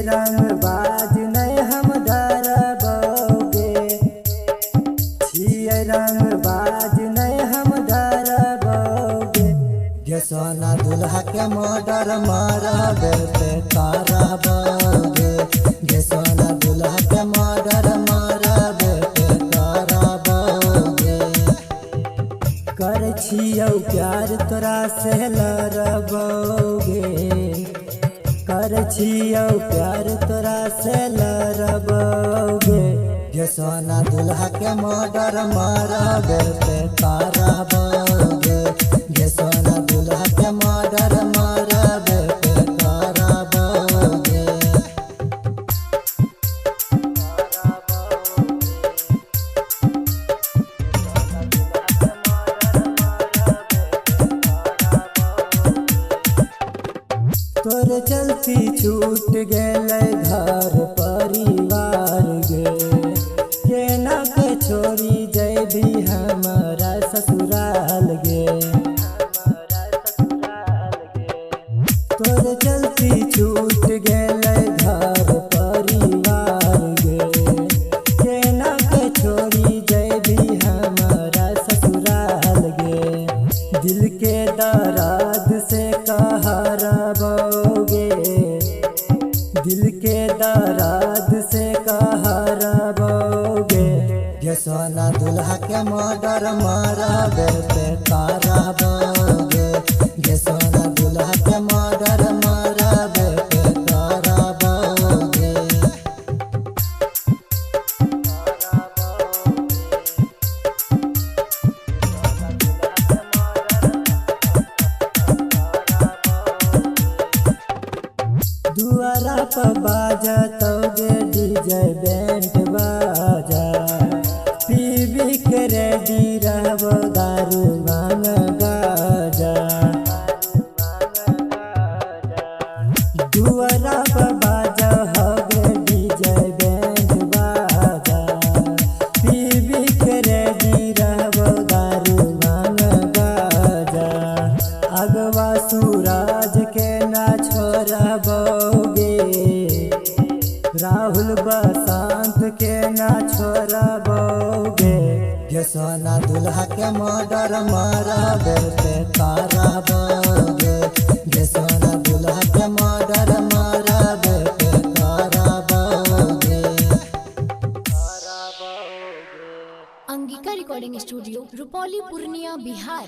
रंग बाज नहीं हम डरबोगे, छिए रंग बाज नहीं हम डरबोगे। गे सोना दुल्हा के मर्डर मारबे ते करबोगे, गे सोना दुल्हा के मर्डर मारबे ते करबोगे। कर छियौ प्यार तोरा से लड़बोगे, कर छियौ प्यार तोरा से लड़बोगे। गे सोना दुल्हा के मर्डर मारबे ते करबोगे, गे सोना दुल्हा के मर्डर मारबे ते करबोगे। तोर चलती छूट गेलै घर परिवार गे, केना के छोड़ी जैबी हमारा ससुराल गे। तोर चलती छूट गेलै घर परिवार गे, केना के छोड़ी जैबी हमारा ससुराल गे। दिल के दर्द से कहरबोगे, दिल के दर्द से कहरबोगे। गे सोना दुल्हा के मर्डर मारबे ते करबोगे, गे सोना दुल्हा के मर्डर मारबे ते करबोगे। दुआरा पर बाजतोगे डीजे बैंड बाजा, पीबी के रेडी रहबो दारू भांग गाजा। दुआरा पर बाजा होगे डीजे बैंड बाजा, पीबी के रेडी रहबो दारू भांग गाजा। अगवा सूरज के ना छोड़बोगे, राहुल बसंत के ना छोड़बोगे। गे सोना दुल्हा के मर्डर मारबे ते करबोगे, गे सोना दुल्हा के मर्डर मारबे ते करबोगे। Angika recording studio Rupauli Purnia Bihar.